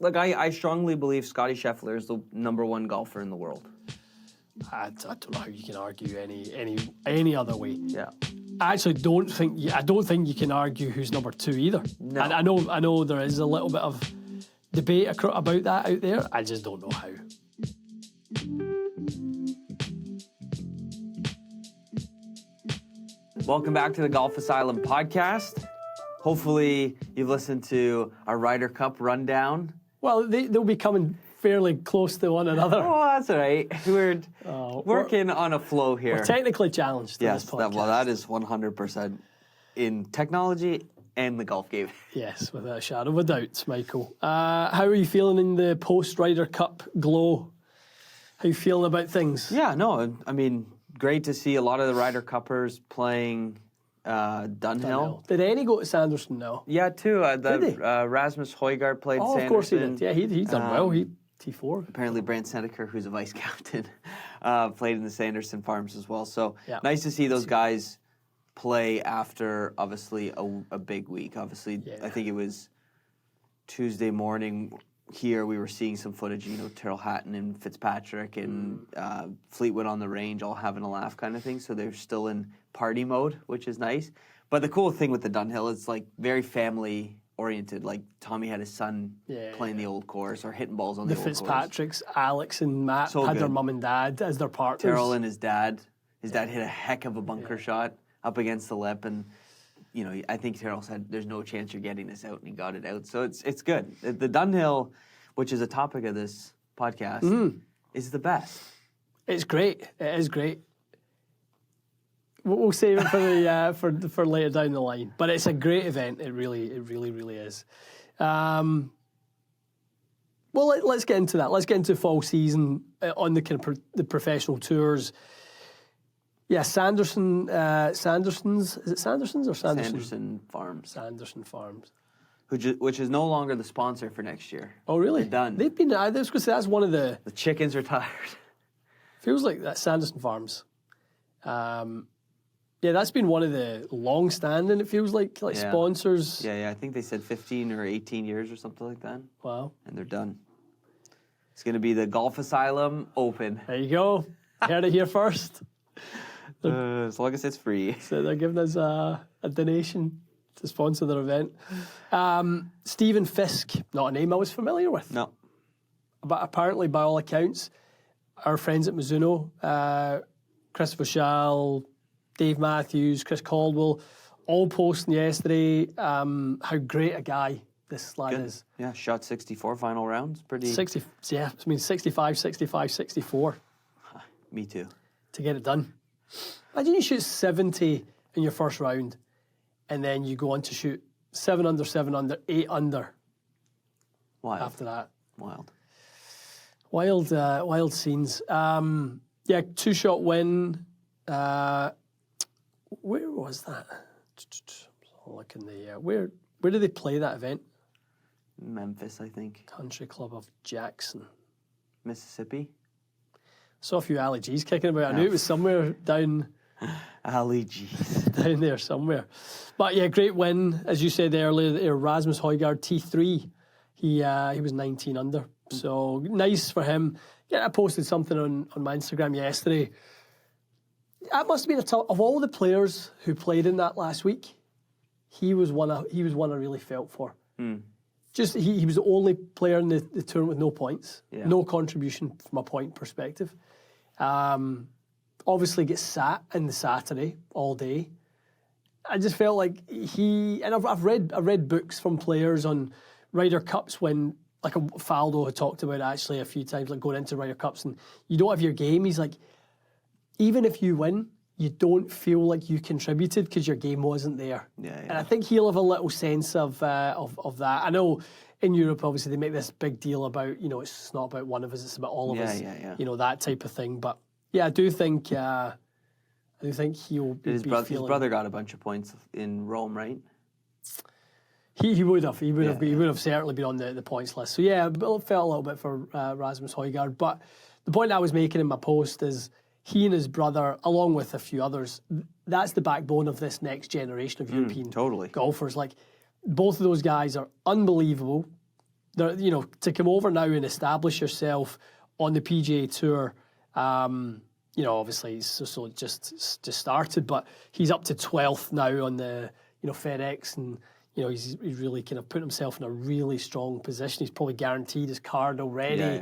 Look, I strongly believe Scottie Scheffler is the #1 golfer in the world. I don't know how you can argue any other way. Yeah. I actually don't think you can argue who's #2 either. No. And I know there is a little bit of debate about that out there. I just don't know how. Welcome back to the Golf Asylum podcast. Hopefully you've listened to our Ryder Cup rundown. Well, they'll be coming fairly close to one another. Oh, that's all right. We're working on a flow here. We're technically challenged. Yes, this podcast. that is 100% in technology and the golf game. Yes, without a shadow of a doubt, Michael. How are you feeling in the Post-Ryder Cup glow? How are you feeling about things? Yeah, no, I mean, great to see a lot of the Ryder Cuppers playing Dunhill. Did any go to Sanderson now? Yeah, too. Did he? Rasmus Højgaard played Sanderson. Of course he did. Yeah, he's done well. He T4. Apparently Brant Snedeker, who's a vice captain, played in the Sanderson Farms as well. So nice to see those guys play after, obviously, a big week. Obviously, I think it was Tuesday morning here we were seeing some footage, Tyrrell Hatton and Fitzpatrick and Fleetwood on the range all having a laugh kind of thing. So they're still in party mode, which is nice. But the cool thing with the Dunhill is like very family oriented. Like Tommy had his son playing the old course or hitting balls on the old course. The Fitzpatricks, Alex and Matt had their mum and dad as their partners. Tyrrell and his dad. His dad hit a heck of a bunker shot up against the lip, and I think Tyrrell said, "There's no chance you're getting this out," and he got it out. So it's good. The Dunhill, which is a topic of this podcast, is the best. It's great. It is great. We'll save it for the for later down the line. But it's a great event. It really is. Well, let's get into that. Let's get into fall season on the kind of the professional tours. Yeah, Sanderson's. Is it Sanderson's or Sanderson? Sanderson Farms. Sanderson Farms. Which is no longer the sponsor for next year. Oh, really? They're done. They've been. I was going to say that's one of the. The chickens are tired. Feels like that Sanderson Farms. Yeah, that's been one of the long-standing. It feels like sponsors. Yeah. I think they said 15 or 18 years or something like that. Wow. And they're done. It's going to be the Golf Asylum Open. There you go. Heard it here first. As long as it's free. So they're giving us a donation to sponsor their event. Stephen Fisk, not a name I was familiar with. No. But apparently, by all accounts, our friends at Mizuno, Christopher Schall, Dave Matthews, Chris Caldwell, all posting yesterday how great a guy this lad is. Yeah, shot 64 final rounds. Pretty. 60, yeah, I mean 65, 65, 64. Me too. To get it done. Imagine you shoot 70 in your first round, and then you go on to shoot 7 under, 7 under, 8 under. Wild. After that. Wild scenes. Yeah, 2-shot win. Where was that? Look in the where did they play that event? Memphis, I think. Country Club of Jackson, Mississippi. Saw a few Ali G's kicking about. I knew it was somewhere down. Ali G's down there somewhere. But yeah, great win, as you said earlier. Rasmus Højgaard T3. He was 19 under. So nice for him. Yeah, I posted something on my Instagram yesterday. That must have been of all the players who played in that last week, he was one I really felt for. Just he was the only player in the tournament with no points, no contribution from a point perspective. Obviously gets sat in the Saturday all day. I just felt like I've read books from players on Ryder Cups when, like Faldo had talked about actually a few times, like going into Ryder Cups and you don't have your game. He's like, even if you win, you don't feel like you contributed because your game wasn't there. Yeah. And I think he'll have a little sense of that. I know in Europe, obviously, they make this big deal about, it's not about one of us, it's about all of us. Yeah. That type of thing. But yeah, I do think he'll be his brother got a bunch of points in Rome, right? He would have. He would have certainly been on the points list. So yeah, it felt a little bit for Rasmus Højgaard. But the point I was making in my post is he and his brother, along with a few others, that's the backbone of this next generation of European golfers. Like, both of those guys are unbelievable, to come over now and establish yourself on the PGA Tour, obviously he's just started, but he's up to 12th now on the, FedEx, and, he's really kind of put himself in a really strong position. He's probably guaranteed his card already,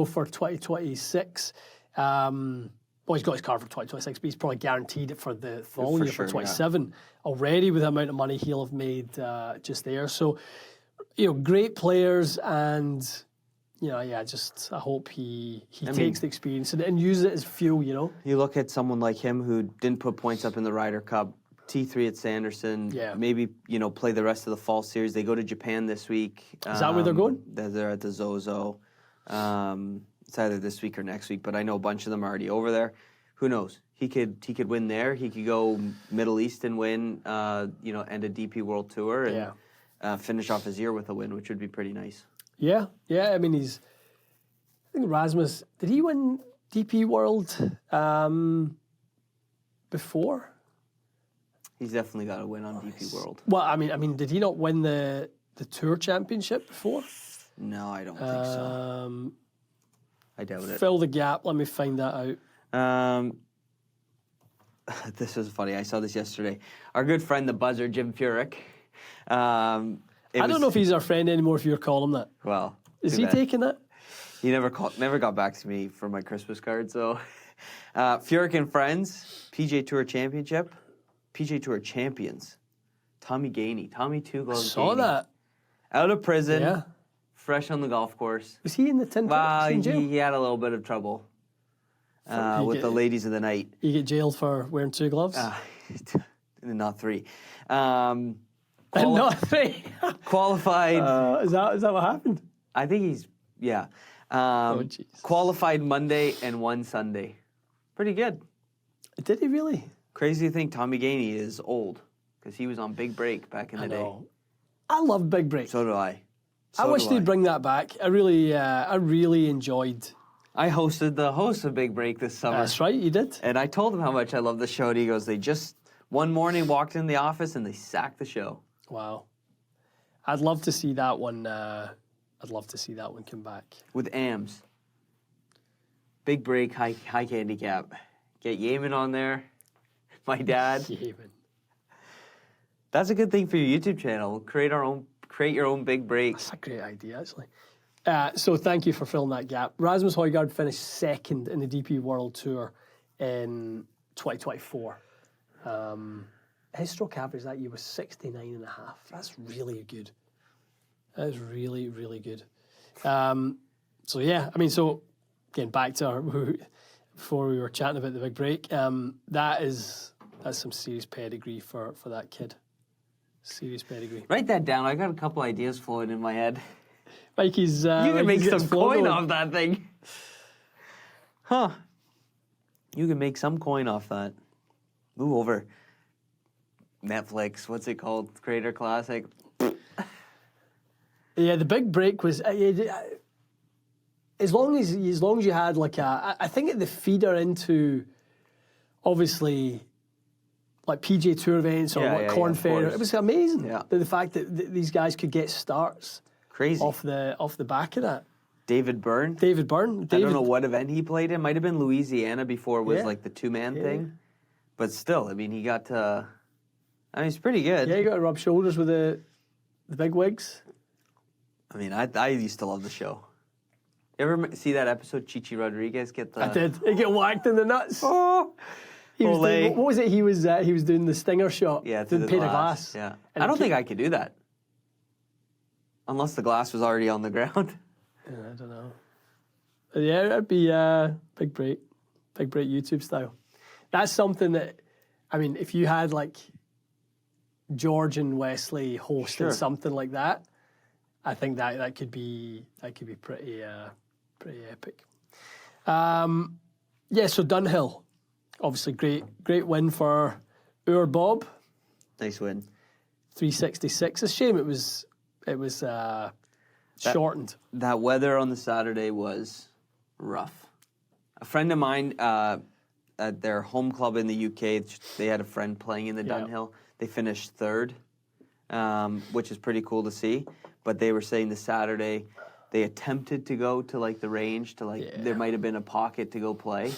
for 2026. Well, he's got his card for 2026, but he's probably guaranteed it for the following year, for 27 already, with the amount of money he'll have made just there. So, great players, and I hope he takes the experience and uses it as fuel. You look at someone like him who didn't put points up in the Ryder Cup, T3 at Sanderson. Yeah. Maybe play the rest of the fall series. They go to Japan this week. Is that where they're going? They're at the Zozo. It's either this week or next week, but I know a bunch of them are already over there. Who knows? He could win there. He could go Middle East and win. End a DP World Tour and finish off his year with a win, which would be pretty nice. Yeah. I mean, I think Rasmus, did he win DP World before? He's definitely got a win on DP World. Well, I mean, did he not win the Tour Championship before? No, I don't think so. I doubt it. Fill the gap. Let me find that out. This was funny. I saw this yesterday. Our good friend, the buzzer, Jim Furyk. I don't know if he's our friend anymore, if you're calling him that. Well, is he taking that? He never got back to me for my Christmas card. So, Furyk and friends, PGA Tour Championship, PGA Tour champions, Tommy Gainey, Tommy Two Gloves. I saw that. Out of prison, fresh on the golf course. Was he in the tin? Well, he had a little bit of trouble with the ladies of the night. You get jailed for wearing 2 gloves? Not 3. Not 3. Qualified. Is that what happened? I think qualified Monday and won Sunday. Pretty good. Did he really? Crazy to think Tommy Gainey is old, because he was on Big Break back in the day. I love Big Break. So do I. I wish they'd bring that back. I really enjoyed. I hosted the host of Big Break this summer. That's right, you did. And I told him how much I love the show, and he goes, they just one morning walked in the office and they sacked the show. Wow. I'd love to see that one. Come back. With AMs. Big Break, high handicap. Get Yeaman on there. My dad. Yeaman. That's a good thing for your YouTube channel. Create your own Big Break. That's a great idea, actually. So thank you for filling that gap. Rasmus Højgaard finished second in the DP World Tour in 2024. His stroke average that year was 69.5. That's really good. That is really, really good. So getting back to before we were chatting about the Big Break, that's some serious pedigree for that kid. Serious pedigree. Write that down. I got a couple ideas floating in my head. Mikey's. You can make some coin off that thing. Huh. You can make some coin off that. Move over. Netflix. What's it called? Creator Classic. Yeah, the Big Break was. As long as you had I think the feeder into, obviously, like PGA Tour events or Corn Fair, it was amazing. Yeah. The fact that these guys could get starts. Crazy. Off the back of that. David Byrne. I don't know what event he played in. Might have been Louisiana before it was like the 2-man thing. But still, I mean, he got to. He's pretty good. Yeah, he got to rub shoulders with the big wigs. I mean, I used to love the show. You ever see that episode, Chichi Rodriguez get the... I did. He get whacked in the nuts. Oh! He was doing, what was it? He was doing the stinger shot. Yeah, through the glass. Yeah. I don't think I could do that. Unless the glass was already on the ground. Yeah, I don't know. Yeah, that'd be Big Break YouTube style. That's something that, I mean, if you had like George and Wesley hosting something like that, I think that could be pretty epic. So Dunhill, obviously great win for our Bob. Nice win. 366. It's a shame it was shortened. That weather on the Saturday was rough. A friend of mine at their home club in the UK, they had a friend playing in the Dunhill. They finished third, which is pretty cool to see. but they were saying the Saturday they attempted to go to like the range to like there might have been a pocket to go play.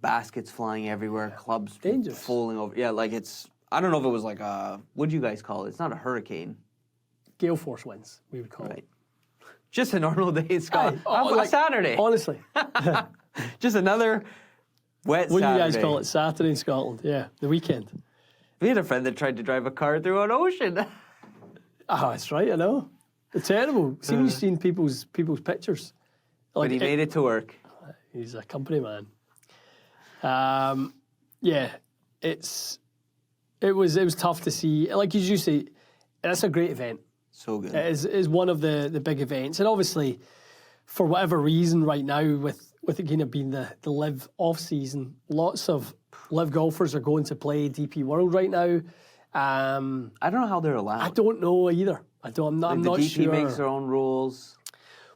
Baskets flying everywhere, clubs dangerous, falling over. Yeah, like it's. I don't know if it was like a. What do you guys call it? It's not a hurricane. Gale force winds, we would call it. Just a normal day in Scotland. Like, Saturday. Honestly. Just another wet Saturday. What do you guys call it? Saturday in Scotland. Yeah, the weekend. We had a friend that tried to drive a car through an ocean. Oh, that's right, I know. It's terrible. See when you've seen people's pictures. Like, but he made it to work. He's a company man. Yeah, it was tough to see. Like you say, that's a great event. So good. It is one of the big events, and obviously, for whatever reason, right now with it kind of being the live off season, lots of live golfers are going to play DP World right now. I don't know how they're allowed. I don't know either. I'm not the DP sure. makes their own rules.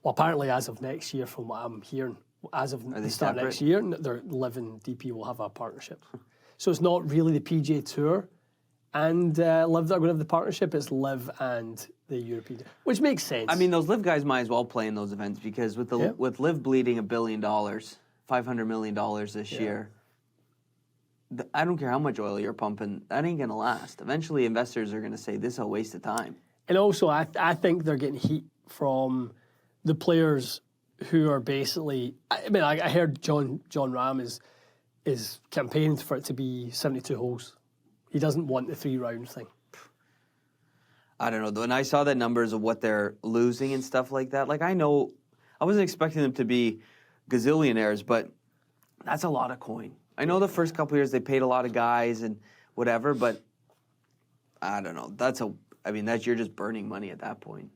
Well, apparently, as of next year, from what I'm hearing, as of the start next year, their Live and DP will have a partnership. So it's not really the PGA Tour and Live that are going to have the partnership. It's Live and the European, which makes sense. I mean, those Live guys might as well play in those events because with with Live bleeding $1 billion, $500 million this year. I don't care how much oil you're pumping, that ain't going to last. Eventually, investors are going to say, this is a waste of time. And also, I think they're getting heat from the players who are basically... I mean, I heard John Rahm is campaigning for it to be 72 holes. He doesn't want the 3-round thing. I don't know. When I saw the numbers of what they're losing and stuff like that, like I wasn't expecting them to be gazillionaires, but that's a lot of coin. I know the first couple of years they paid a lot of guys and whatever, but I don't know. You're just burning money at that point.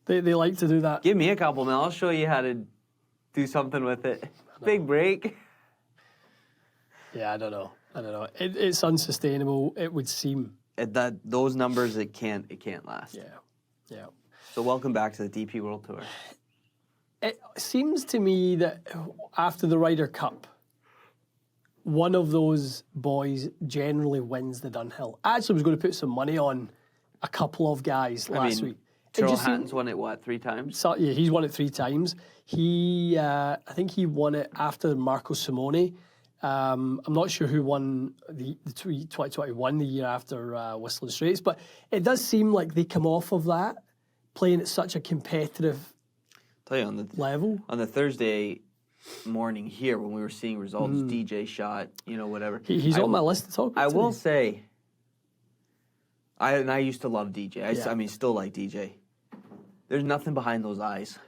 They like to do that. Give me a couple, man. I'll show you how to do something with it. Big break. Yeah, I don't know. It's unsustainable. It would seem those numbers it can't last. Yeah. So welcome back to the DP World Tour. It seems to me that after the Ryder Cup, one of those boys generally wins the Dunhill. I actually was going to put some money on a couple of guys last week. Tyrrell Hatton's won it, 3 times? So, yeah, he's won it 3 times. I think he won it after Marco Simone. I'm not sure who won the 2021, the year after Whistling Straits, but it does seem like they come off of that, playing at such a competitive level. On the Thursday morning here when we were seeing results, DJ shot, whatever. He's on my list to talk about. I will say, I used to love DJ. I mean, still like DJ. There's nothing behind those eyes.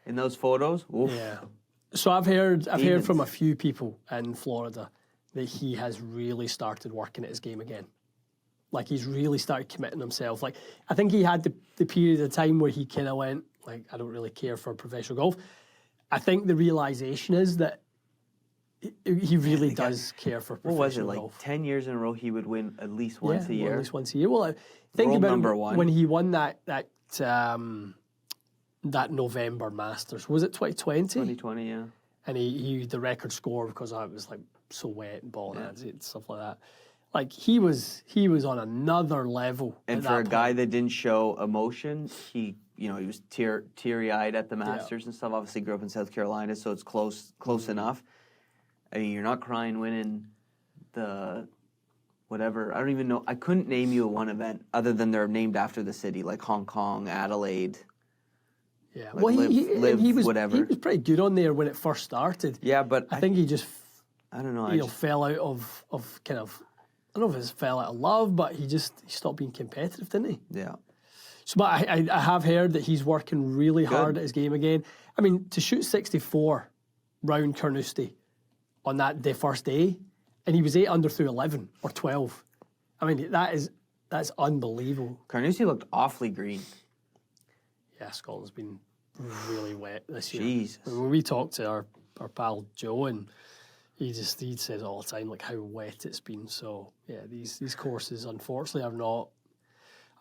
In those photos, oof. Yeah. So I've heard from a few people in Florida that he has really started working at his game again. Like he's really started committing himself. Like I think he had the period of time where he kind of went like, I don't really care for professional golf. I think the realization is that he really does care for professional golf. What was it, 10 years in a row he would win at least once a year? At least once a year. Well, think World about number 1. When he won that November Masters. Was it 2020? 2020, yeah. And he the record score because it was like so wet and ball and stuff like that. Like he was on another level. And for a guy that didn't show emotion, he was teary-eyed at the Masters and stuff. Obviously grew up in South Carolina, so it's close enough. I mean, you're not crying winning the whatever. I don't even know. I couldn't name you one event other than they're named after the city, like Hong Kong, Adelaide. Yeah, like well, he was whatever. He was pretty good on there when it first started. Yeah, but I think he just I don't know. Fell out of kind of, I don't know if it fell out of love, but he stopped being competitive, didn't he? Yeah. So, but I have heard that he's working really hard at his game again. I mean, to shoot 64 round Carnoustie on the first day, and he was 8 under through 11 or 12. I mean, that's unbelievable. Carnoustie looked awfully green. Yeah, Scotland's been really wet this year. Jesus. When we talked to our pal Joe, and he says all the time like how wet it's been. So yeah, these courses unfortunately are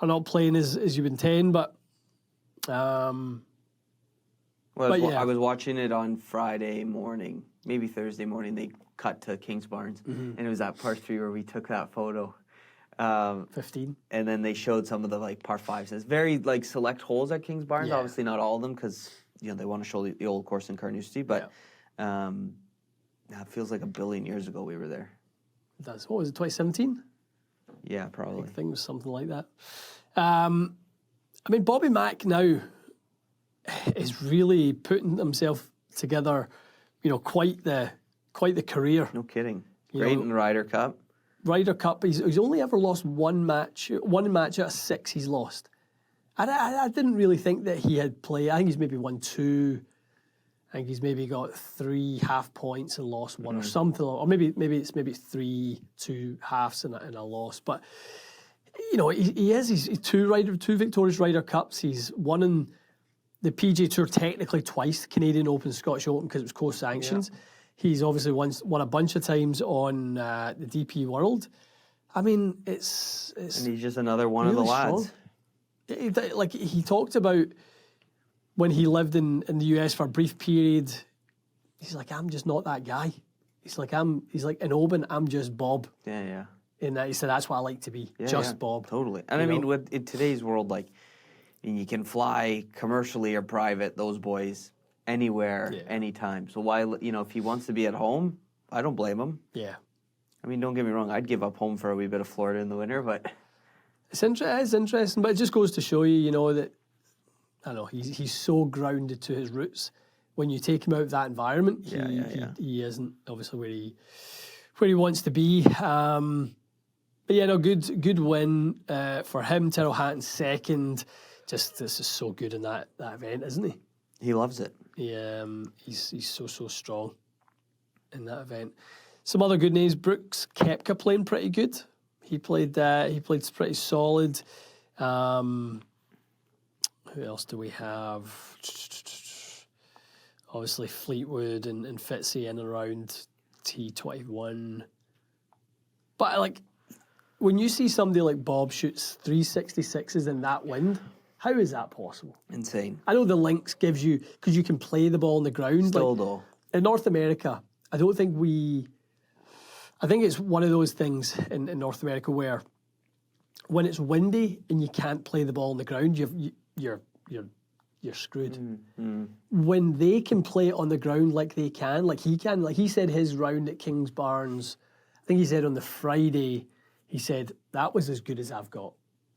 not playing as you intend. But I was watching it on Friday morning, maybe Thursday morning. They cut to Kingsbarns, and it was that par 3 where we took that photo. 15. And then they showed some of the like par fives. It's very like select holes at Kingsbarns. Yeah. Obviously not all of them because they want to show the old course in Carnoustie. But it feels like a billion years ago we were there. It does. What was it? 2017? Yeah, probably. I think it was something like that. I mean, Bobby Mack now is really putting himself together. Quite the career. No kidding. Great in the Ryder Cup. Ryder Cup. He's only ever lost one match out of 6 he's lost. I didn't really think that he had played. I think he's maybe won 2. I think he's maybe got 3 half points and lost 1 or something. Or maybe it's 3 2 halves and a loss. But he's 2 victorious Ryder Cups. He's won in the PGA Tour technically twice, Canadian Open, Scottish Open, because it was co-sanctions. Yeah. He's obviously won a bunch of times on the DP World. I mean, it's and he's just another one really of the lads. He talked about when he lived in the US for a brief period. He's like, I'm just not that guy. He's like in Oban, I'm just Bob. Yeah. And he said that's what I like to be, Bob. Totally. And I mean, in today's world, like, you can fly commercially or private, those boys, anywhere, anytime. So why, if he wants to be at home, I don't blame him. Yeah. I mean, don't get me wrong, I'd give up home for a wee bit of Florida in the winter, but... It's interesting, but it just goes to show you, that, I don't know, he's so grounded to his roots. When you take him out of that environment, he isn't obviously where he wants to be. But yeah, no, good win for him. Tyrrell Hatton second. Just this is so good in that event, isn't he? He loves it. He's so strong in that event. Some other good names. Brooks Koepka playing pretty good. He played pretty solid. Who else do we have? Obviously Fleetwood and Fitzy in and around T21. But when you see somebody like Bob shoots 366s in that wind, how is that possible? Insane. I know the links gives you, because you can play the ball on the ground. Still though. In North America, I think it's one of those things in North America where when it's windy and you can't play the ball on the ground, you're screwed. When they can play it on the ground like they can, like he said his round at Kingsbarns, I think he said on the Friday, he said, that was as good as I've got.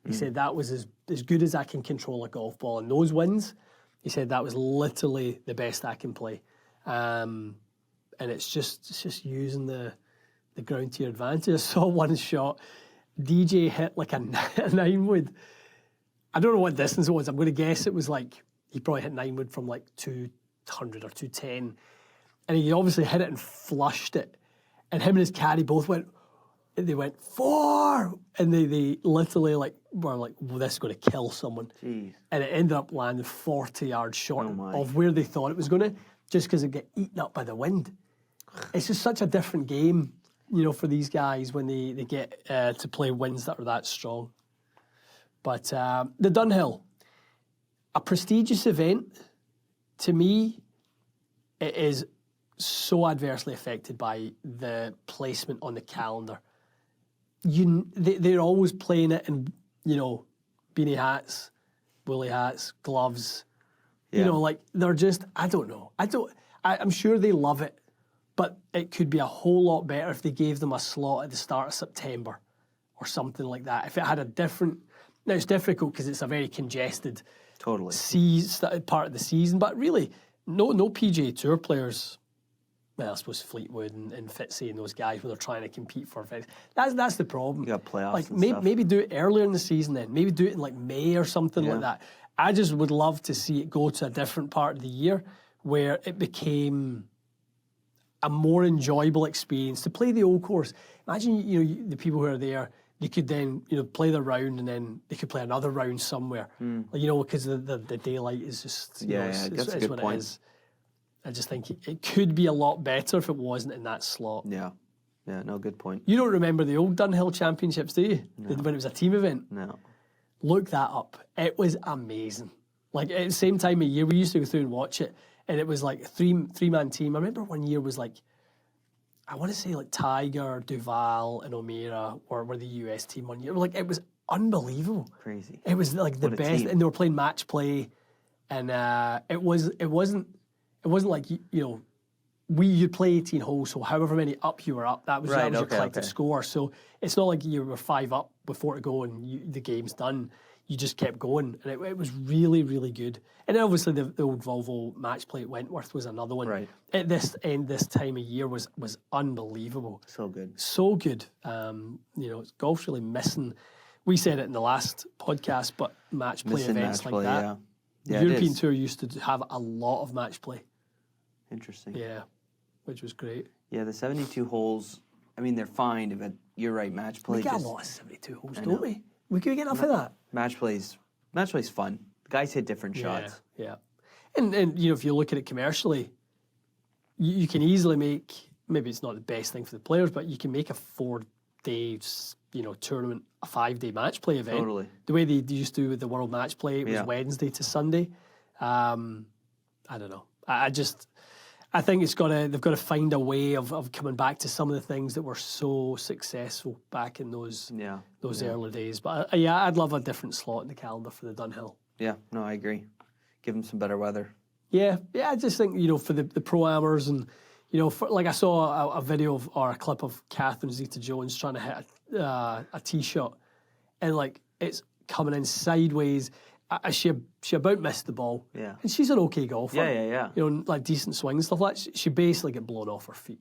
He said, that was as good as I can control a golf ball. And those wins, he said, that was literally the best I can play. And it's just using the ground to your advantage. I saw one shot, DJ hit like a 9-wood. I don't know what distance it was. I'm going to guess it was he probably hit 9-wood from 200 or 210. And he obviously hit it and flushed it. And him and his caddy both went 4! And they literally were like, well, this is going to kill someone. Jeez. And it ended up landing 40 yards short of where they thought it was going to, just because it got eaten up by the wind. It's just such a different game, for these guys when they get to play winds that are that strong. But the Dunhill, a prestigious event, to me, it is so adversely affected by the placement on the calendar. They're always playing it in, beanie hats, woolly hats, gloves. Yeah. They're just, I don't know. I'm sure they love it, but it could be a whole lot better if they gave them a slot at the start of September or something like that. If it had a different, now it's difficult because it's a very congested part of the season, but really, no PGA Tour players. Well, I suppose Fleetwood and Fitzy and those guys when they're trying to compete for it. That's the problem. You got playoffs and stuff. Maybe do it earlier in the season then. Maybe do it in May or something like that. I just would love to see it go to a different part of the year where it became a more enjoyable experience to play the old course. Imagine, the people who are there, you could then, play the round and then they could play another round somewhere. Because the daylight is just, that's a good point. It is. I just think it could be a lot better if it wasn't in that slot. Yeah, no, good point. You don't remember the old Dunhill Championships, do you? No. When it was a team event? No. Look that up. It was amazing. At the same time of year, we used to go through and watch it, and it was a three-man team. I remember one year was I want to say like Tiger, Duval, and O'Meara were the US team one year. Like, it was unbelievable. Crazy. It was like the best, team. and they were playing match play, and it wasn't like you'd play 18 holes, so however many up you were up, that was your collective score. So it's not like you were 5 up before to go and the game's done. You just kept going, and it was really, really good. And then obviously the old Volvo match play at Wentworth was another one. Right. At this time of year was unbelievable. So good. So good. Golf's really missing. We said it in the last podcast, but match play events like that. Yeah. The European Tour used to have a lot of match play. Interesting. Yeah, which was great. Yeah, the 72 holes, I mean, they're fine, but you're right, match play. We get a lot of 72 holes, don't we? We could get enough of that. Match play's fun. The guys hit different shots. Yeah. And if you look at it commercially, you can easily make, maybe it's not the best thing for the players, but you can make a 4-day tournament a 5-day match play event. Totally. The way they used to do with the World Match Play, it was Wednesday to Sunday. I don't know. I think they've got to find a way of coming back to some of the things that were so successful back in those early days. But I'd love a different slot in the calendar for the Dunhill. Yeah, no, I agree. Give them some better weather. Yeah, I just think for the pro-amers and like I saw a video or a clip of Catherine Zeta-Jones trying to hit a tee shot, and like it's coming in sideways. She about missed the ball. Yeah. And she's an okay golfer. Yeah. Like decent swing and stuff like that. She basically get blown off her feet.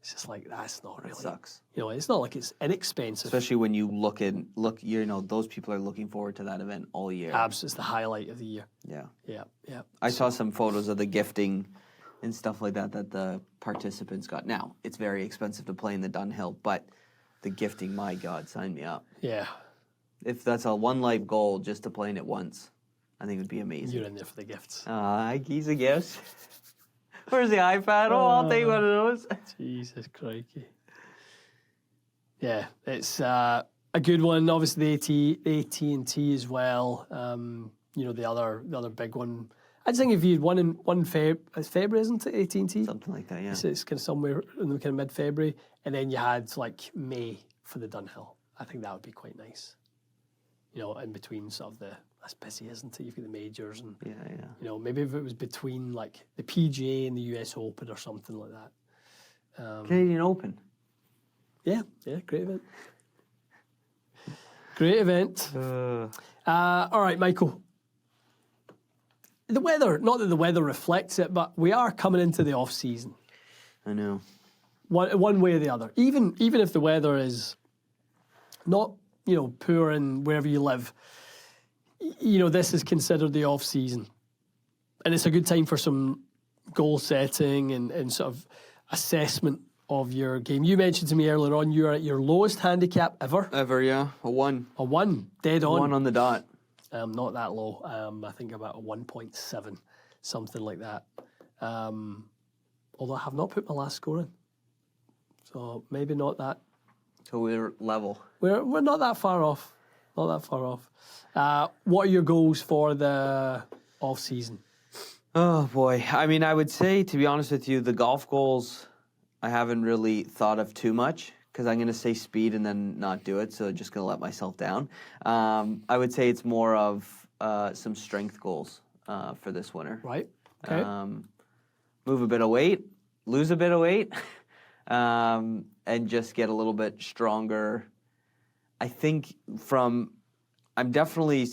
It's just like, that's not really. It sucks. It's not like it's inexpensive. Especially when you look, those people are looking forward to that event all year. Absolutely, it's the highlight of the year. Yeah. Yeah. I saw some photos of the gifting and stuff like that the participants got. Now, it's very expensive to play in the Dunhill, but the gifting, my God, sign me up. Yeah. If that's a one life goal just to play in it once, I think it would be amazing. You're in there for the gifts. Keys and gifts. Where's the iPad? I'll take one of those. Jesus crikey. Yeah, it's a good one. Obviously, the AT&T as well. The other big one. I just think if you'd won in February, isn't it, AT&T? Something like that, yeah. It's kind of somewhere in the kind of mid-February, and then you had like May for the Dunhill. I think that would be quite nice. In between sort of that's busy, isn't it? You've got the majors and maybe if it was between like the PGA and the US Open or something like that. Canadian Open. Yeah, great event. Great event. All right, Michael. The weather, not that the weather reflects it, but we are coming into the off season. I know. One way or the other. Even if the weather is not poor in wherever you live, this is considered the off season, and it's a good time for some goal setting and sort of assessment of your game. You mentioned to me earlier on you are at your lowest handicap ever. Yeah, a 1. A 1, dead on. 1 on the dot. Not that low. I think about a 1.7, something like that. Although I have not put my last score in, so maybe not that. So we're level. We're not that far off. Not that far off. What are your goals for the off season? Oh boy. I mean, I would say, to be honest with you, the golf goals I haven't really thought of too much because I'm going to say speed and then not do it. So just going to let myself down. I would say it's more of some strength goals for this winter. Right. Okay. Move a bit of weight, lose a bit of weight. And just get a little bit stronger. I think I'm definitely,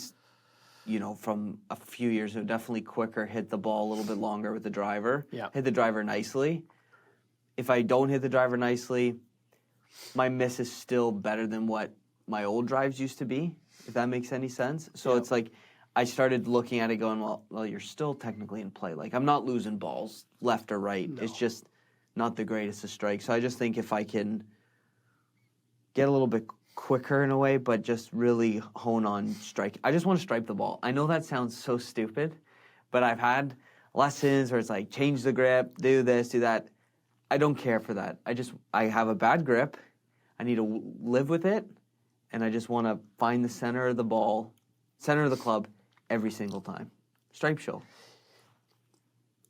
from a few years ago, definitely quicker, hit the ball a little bit longer with the driver. Yeah. Hit the driver nicely. If I don't hit the driver nicely, my miss is still better than what my old drives used to be, if that makes any sense. So It's like I started looking at it going, well, you're still technically in play. Like, I'm not losing balls left or right. No. It's just not the greatest of strikes. So I just think if I can get a little bit quicker in a way, but just really hone on strike. I just want to stripe the ball. I know that sounds so stupid, but I've had lessons where it's like, change the grip, do this, do that. I don't care for that. I have a bad grip. I need to live with it, and I just want to find the center of the ball, center of the club every single time. Stripe show.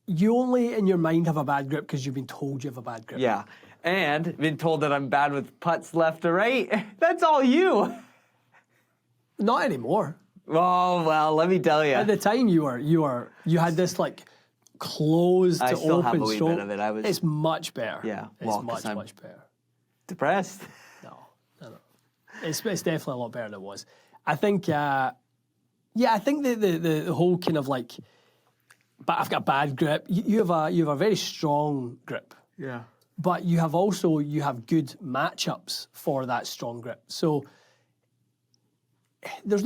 You only in your mind have a bad grip because you've been told you have a bad grip. Yeah. And been told that I'm bad with putts left or right. That's all you. Not anymore. Oh, well, let me tell you. At the time, you had this like closed to I still open have a wee stroke. bit of it. It's much better. Yeah, it's much better. Depressed. No. It's definitely a lot better than it was. I think, I think the whole kind of like, but I've got bad grip. You have a very strong grip. Yeah. But you have good matchups for that strong grip. So there's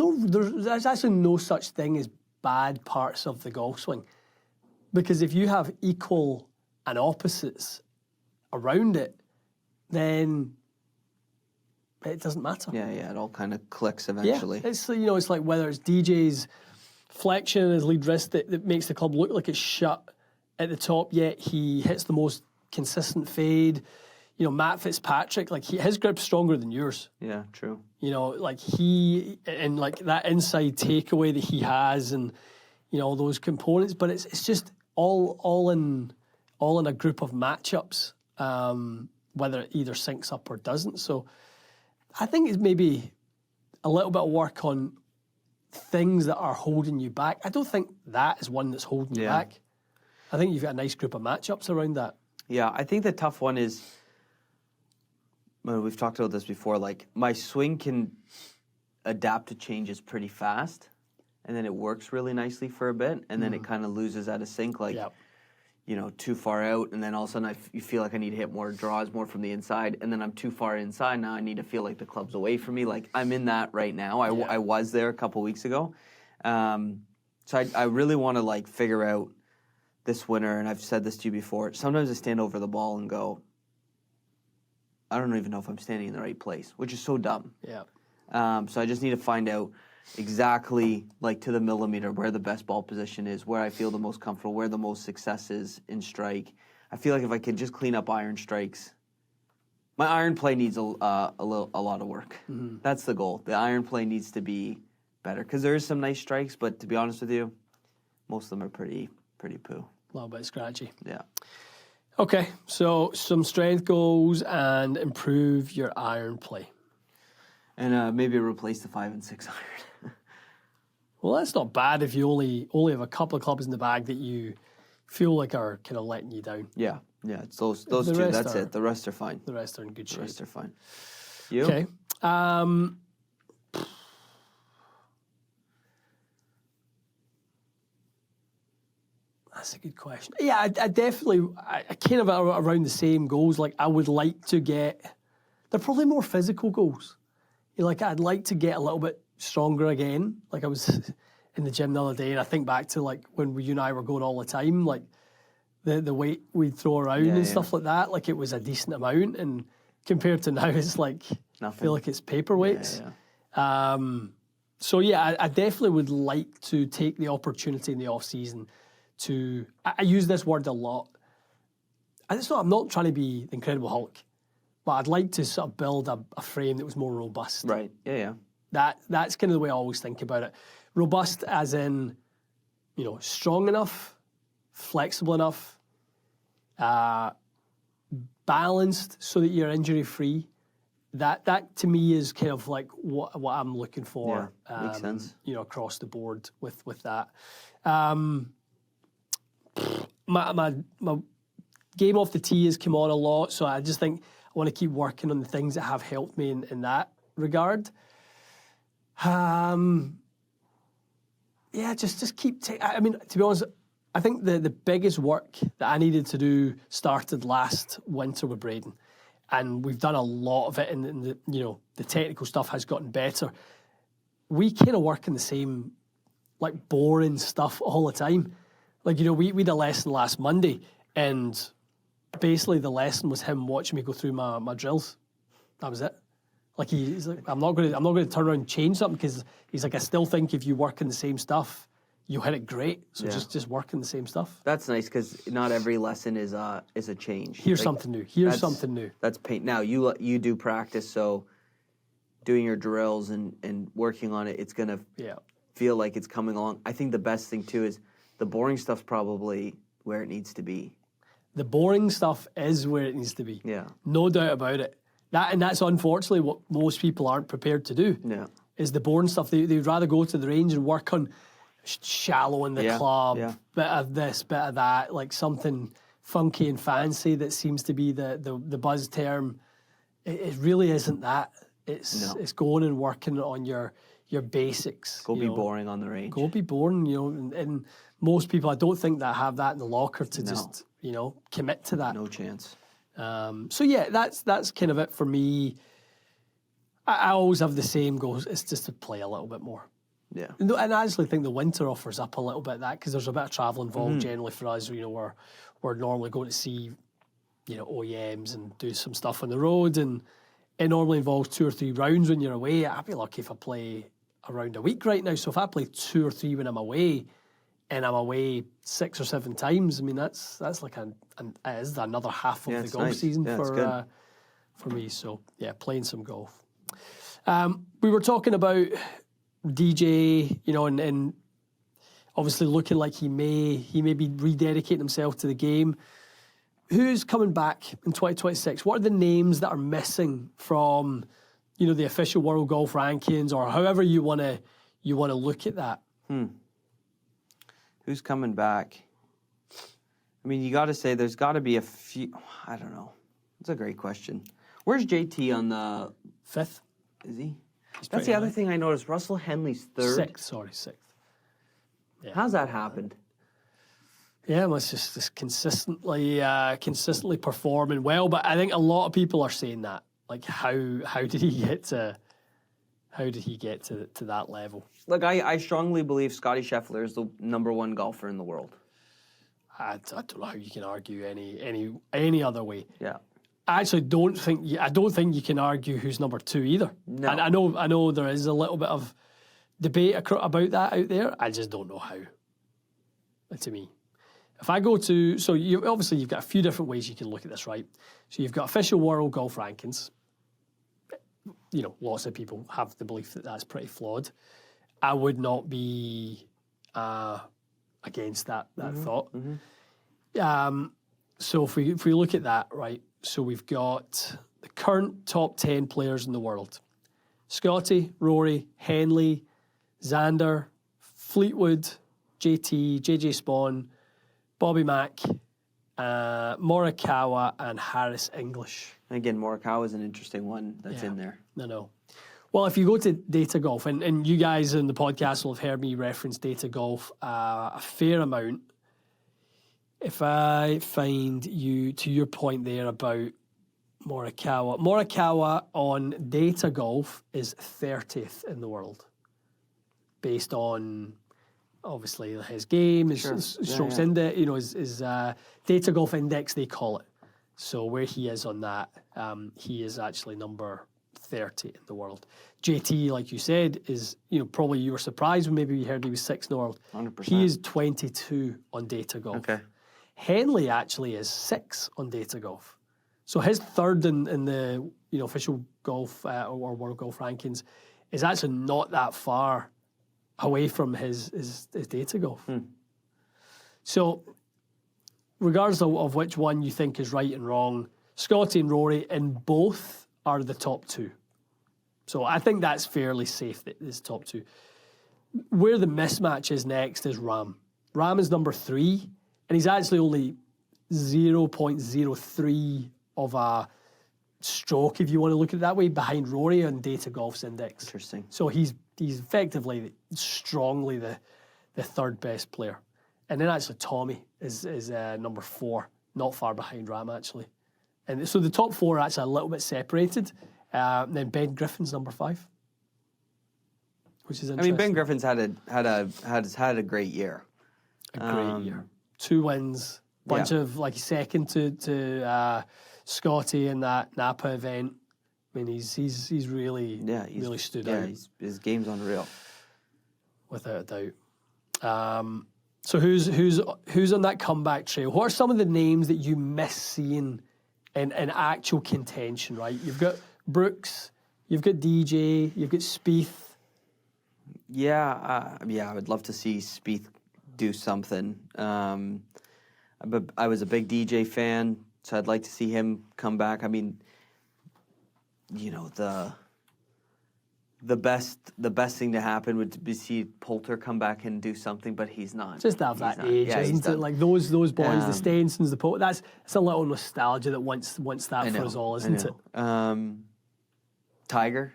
actually no such thing as bad parts of the golf swing, because if you have equal and opposites around it, then it doesn't matter. Yeah, it all kind of clicks eventually. Yeah, it's like whether it's DJ's flexion in his lead wrist that makes the club look like it's shut at the top, yet he hits the most consistent fade. Matt Fitzpatrick, like his grip's stronger than yours. Yeah, true. Like and like that inside takeaway that he has, and those components. But it's just all in a group of matchups, whether it either syncs up or doesn't. So I think it's maybe a little bit of work on things that are holding you back. I don't think that is one that's holding you back. I think you've got a nice group of matchups around that. Yeah, I think the tough one is, well, we've talked about this before, like my swing can adapt to changes pretty fast, and then it works really nicely for a bit, and then it kind of loses out of sync, like, too far out, and then all of a sudden you feel like I need to hit more draws, more from the inside, and then I'm too far inside, now I need to feel like the club's away from me. Like, I'm in that right now. I was there a couple weeks ago. So I really want to, like, figure out this winter, and I've said this to you before, sometimes I stand over the ball and go, I don't even know if I'm standing in the right place, which is so dumb. Yeah. So I just need to find out exactly, like to the millimeter, where the best ball position is, where I feel the most comfortable, where the most success is in strike. I feel like if I could just clean up iron strikes, my iron play needs a lot of work. Mm-hmm. That's the goal. The iron play needs to be better, because there is some nice strikes, but to be honest with you, most of them are pretty poo. A little bit scratchy. Yeah. Okay, so some strength goals and improve your iron play. And maybe replace the 5 and 6 iron. Well, that's not bad if you only have a couple of clubs in the bag that you feel like are kind of letting you down. Yeah, it's those two. That's it. The rest are fine. The rest are in good shape. The rest are fine. You? Okay. That's a good question. Yeah, I definitely, I kind of around the same goals. Like, I would like to get, they're probably more physical goals. Like, I'd like to get a little bit stronger again. Like, I was in the gym the other day, and I think back to, like, when you and I were going all the time, like, the weight we'd throw around and stuff like that. Like, it was a decent amount, and compared to now, it's like, nothing. I feel like it's paperweights. So, I definitely would like to take the opportunity in the off-season to, I use this word a lot. I'm not trying to be the Incredible Hulk, but I'd like to sort of build a frame that was more robust. Right, yeah. That's kind of the way I always think about it. Robust as in, strong enough, flexible enough, balanced so that you're injury-free. That to me is kind of like what I'm looking for. Yeah, makes sense. Across the board with that. My game off the tee has come on a lot, so I just think I want to keep working on the things that have helped me in that regard. Just keep taking. I mean, to be honest, I think the biggest work that I needed to do started last winter with Braden, and we've done a lot of it, and the technical stuff has gotten better. We kind of work in the same, like, boring stuff all the time. Like, we had a lesson last Monday, and basically the lesson was him watching me go through my drills. That was it. Like, he's like, I'm not going to turn around and change something, because he's like, I still think if you work in the same stuff, you'll hit it great. So just work in the same stuff. That's nice, because not every lesson is a change. Here's something new. Here's something new. That's paint. Now you do practice, so doing your drills and working on it, it's gonna feel like it's coming along. I think the best thing too is the boring stuff's probably where it needs to be. The boring stuff is where it needs to be. Yeah. No doubt about it. That's unfortunately what most people aren't prepared to do. Yeah. Is the boring stuff. They'd rather go to the range and work on shallowing the club, bit of this, bit of that, like something funky and fancy that seems to be the buzz term. It really isn't that. It's going and working on your basics. Go be boring on the range. Go be boring, and most people, I don't think that have that in the locker to just, commit to that. No chance. So yeah, that's kind of it for me. I always have the same goals. It's just to play a little bit more. Yeah. And I actually think the winter offers up a little bit of that because there's a bit of travel involved generally for us. We're normally going to see, OEMs and do some stuff on the road, and it normally involves 2 or 3 rounds when you're away. I'd be lucky if I play a round a week right now. So if I play 2 or 3 when I'm away, and I'm away 6 or 7 times, I mean that's like it is another half of the golf season for me. So yeah, playing some golf. We were talking about DJ, and obviously looking like he may be rededicating himself to the game. Who's coming back in 2026? What are the names that are missing from, the official World Golf Rankings, or however you want to look at that? Who's coming back? I mean, you got to say there's got to be a few. I don't know. It's a great question. Where's JT on the 5th? Is he? That's the other thing I noticed. Russell Henley's 3rd. 6th. Yeah. How's that happened? Yeah, well, it's just consistently performing well. But I think a lot of people are saying that. Like, how did he get to that level? Look, I strongly believe Scottie Scheffler is the #1 golfer in the world. I don't know how you can argue any other way. Yeah. I actually don't think you can argue who's #2 either. No. And I know there is a little bit of debate about that out there. I just don't know how. To me, if I go to you've got a few different ways you can look at this, right? So you've got official World Golf Rankings. Lots of people have the belief that that's pretty flawed. I would not be against that thought. So if we look at that, right? So we've got the current top 10 players in the world: Scotty, Rory, Henley, Xander, Fleetwood, JT, JJ Spawn, Bobby Mack, Morikawa, and Harris English. Again, Morikawa is an interesting one that's in there. No. Well, if you go to Data Golf, and you guys in the podcast will have heard me reference Data Golf a fair amount. If I find you, to your point there about Morikawa on Data Golf is 30th in the world, based on obviously his game, his strokes index, his Data Golf Index they call it. So where he is on that, he is actually number 30 in the world. JT, like you said, is, probably you were surprised when maybe you heard he was 6th in the world. 100%. He is 22 on Data Golf. Okay. Henley actually is 6 on Data Golf. So his 3rd in the official golf or World Golf Rankings is actually not that far away from his Data Golf. So regardless of which one you think is right and wrong, Scotty and Rory in both are the top 2. So I think that's fairly safe that it's top 2. Where the mismatch is next is Rahm. Rahm is number 3, and he's actually only 0.03 of a stroke, if you want to look at it that way, behind Rory on Data Golf's index. Interesting. So he's effectively strongly the 3rd best player. And then actually Tommy is number 4, not far behind Rahm actually. And so the top 4 are actually a little bit separated. Then Ben Griffin's number 5, which is interesting. I mean, Ben Griffin's had a great year. A great year. 2 wins, bunch of like second to Scotty in that Napa event. I mean, he's really really stood out. His game's unreal, without a doubt. So who's on that comeback trail? What are some of the names that you miss seeing in actual contention? Right, you've got Brooks, you've got DJ, you've got Spieth. I would love to see Spieth do something. I was a big DJ fan, so I'd like to see him come back. I mean, you know, the best thing to happen would be see Poulter come back and do something, but he's not. Just have that age, isn't it? Like those boys, the Stensons, the Poulter. It's a little nostalgia that wants that for us all, isn't it? Tiger.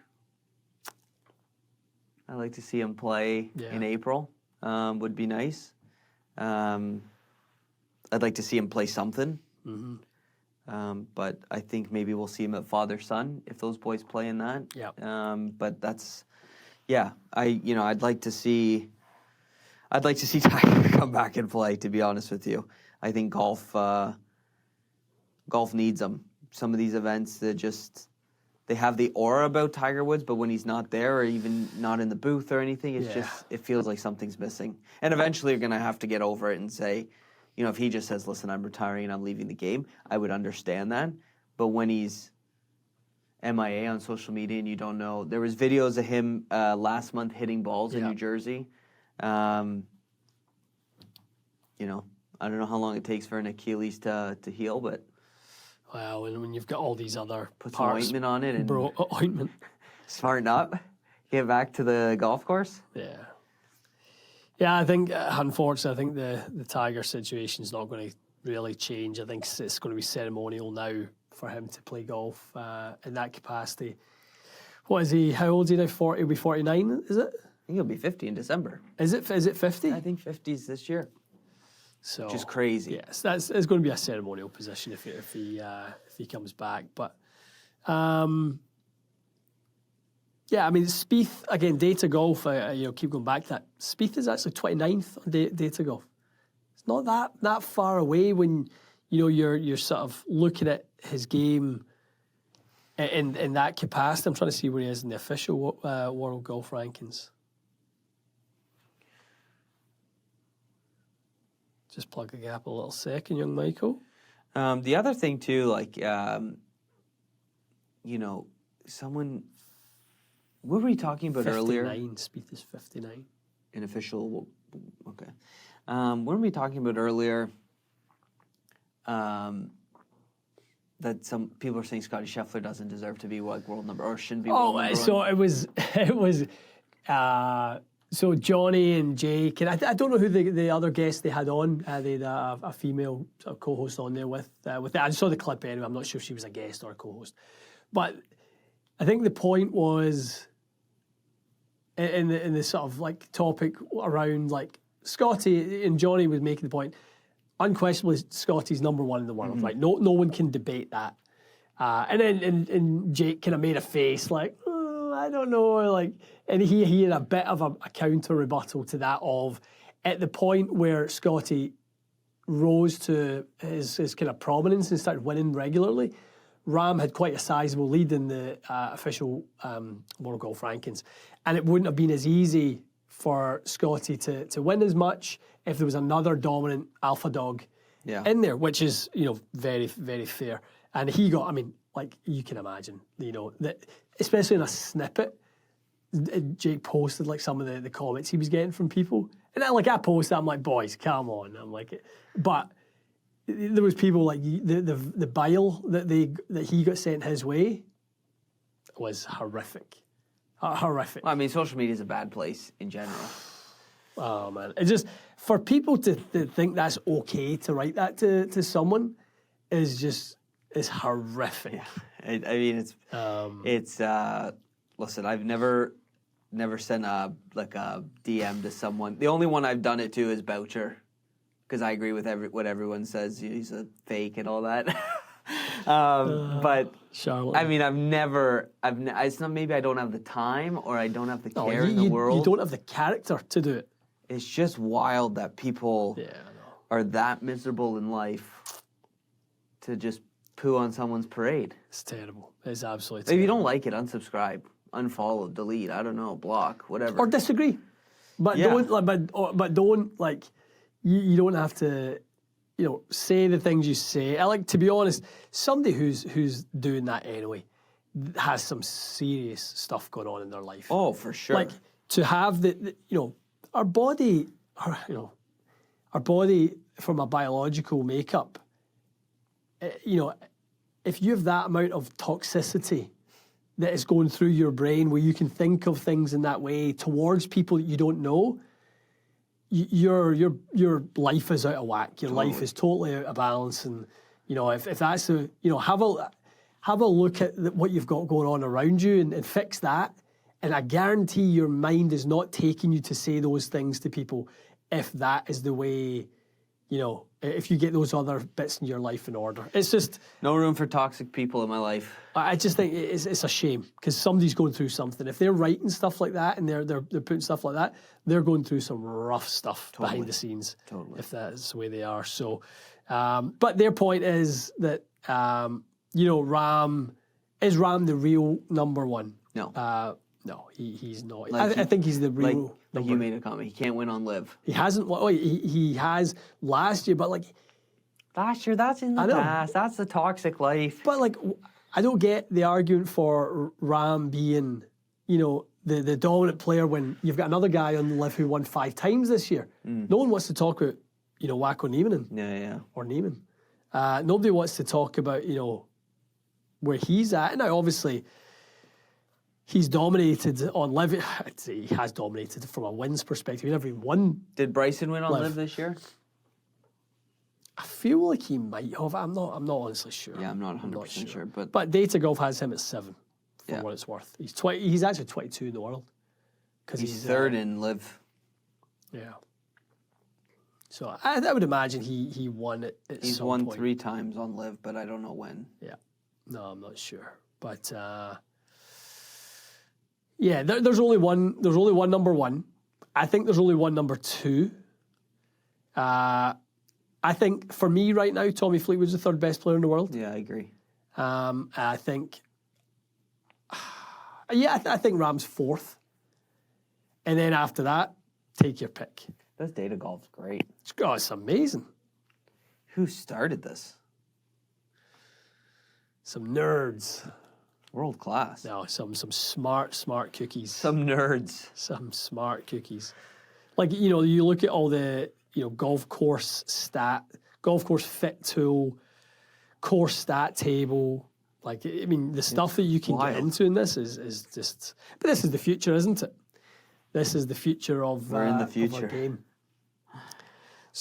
I'd like to see him play in April. Would be nice. I'd like to see him play something. But I think maybe we'll see him at father-son if those boys play in that. Yeah. But that's, I'd like to see Tiger come back and play. To be honest with you, I think golf needs him. Some of these events they have the aura about Tiger Woods, but when he's not there or even not in the booth or anything, it feels like something's missing. And eventually, you're gonna have to get over it and say, you know, if he just says, listen, I'm retiring and I'm leaving the game, I would understand that. But when he's MIA on social media and you don't know, there was videos of him last month hitting balls in New Jersey. You know, I don't know how long it takes for an Achilles to heal, but... Well, and when you've got all these other put some ointment on it and... Ointment. Smarten up. Get back to the golf course. Yeah. Yeah, I think, unfortunately, the Tiger situation is not going to really change. I think it's going to be ceremonial now for him to play golf in that capacity. What is he? How old is he now? 40? He'll be 49, is it? I think he'll be 50 in December. Is it 50? I think 50's this year. So, which is crazy. Yes, it's going to be a ceremonial position if he comes back. But yeah, I mean, Spieth, again, Data Golf, keep going back to that. Spieth is actually 29th on Data Golf. It's not that far away when, you're sort of looking at his game in that capacity. I'm trying to see where he is in the official World Golf Rankings. Just plug the gap a little second, young Michael. The other thing, too, someone... What were we talking about 59, earlier? Spieth is 59. An official... Okay. What were we talking about earlier? That some people are saying Scottie Scheffler doesn't deserve to be world number... Or shouldn't be world number so one. it was... So Johnny and Jake, and I don't know who the other guests they had on. They had a female sort of co-host on there with it. I saw the clip anyway. I'm not sure if she was a guest or a co-host. But I think the point was in the sort of topic around Scotty, and Johnny was making the point, unquestionably Scotty's number one in the world. Right? No one can debate that. And then and Jake kind of made a face I don't know, and he had a bit of a counter rebuttal to that at the point where Scotty rose to his kind of prominence and started winning regularly, Rahm had quite a sizable lead in the official World Golf Rankings, and it wouldn't have been as easy for Scotty to win as much if there was another dominant alpha dog in there, which is, very, very fair. And he got, you can imagine, that especially in a snippet, Jake posted some of the comments he was getting from people. And then I posted, I'm like, boys, come on. I'm like, but there was people the bile that he got sent his way was horrific. Horrific. Well, social media is a bad place in general. Oh, man. It's just, for people to think that's okay to write that to someone is horrific. Yeah. It's listen, I've never sent a DM to someone. The only one I've done it to is Boucher, because I agree with what everyone says. He's a fake and all that. But Charlotte. I've never. It's not, maybe I don't have the time or I don't have the care in the world. You don't have the character to do it. It's just wild that people are that miserable in life to just poo on someone's parade. It's terrible. It's absolutely terrible. If you don't like it, unsubscribe, unfollow, delete, I don't know, block, whatever. Or disagree. But don't you don't have to say the things you say. To be honest, somebody who's doing that anyway has some serious stuff going on in their life. Oh, for sure. To have our body from a biological makeup, you know, if you have that amount of toxicity that is going through your brain where you can think of things in that way towards people that you don't know, your life is out of whack. Your life is totally out of balance. And, you know, if that's a, you know, have a look at what you've got going on around you and fix that. And I guarantee your mind is not taking you to say those things to people if that is the way, you know, if you get those other bits in your life in order. It's just... No room for toxic people in my life. I just think it's a shame because somebody's going through something. If they're writing stuff like that and they're putting stuff like that, they're going through some rough stuff behind the scenes. Totally. If that's the way they are. So, but their point is that, you know, is Ram the real number one? No. No, he's not. Like I think he's the real. Like you made a comment, he can't win on live. He hasn't. Well, he has last year, but like last year, that's in the past. That's the toxic life. But like, I don't get the argument for Ram being, you know, the dominant player when you've got another guy on the live who won 5 times this year. No one wants to talk about, you know, Wacko Niemann. Yeah. Or Niemann. Nobody wants to talk about, you know, where he's at. Now, obviously, he's dominated on live. I'd say he has dominated from a wins perspective. He never even won. Did Bryson win on live this year? I feel like he might have. I'm not honestly sure. Yeah, I'm not 100% sure. But Data Golf has him at 7 for what it's worth. He's actually 22 in the world. He's third in live. Yeah. So I would imagine he won it at He's some won point. 3 times on live, but I don't know when. Yeah. No, I'm not sure. But yeah, there's only one number one. I think there's only one number 2. I think for me right now, Tommy Fleetwood's the 3rd best player in the world. Yeah, I agree. I think, I think Ram's 4th. And then after that, take your pick. This data golf's great. It's amazing. Who started this? Some nerds. World class. No, some smart cookies. Some nerds. Some smart cookies. Like, you know, you look at all the, you know, golf course fit tool, course stat table. Like, I mean, the stuff that you can get into in this is just... But this is the future, isn't it? This is the future of We're in the future. Of our game.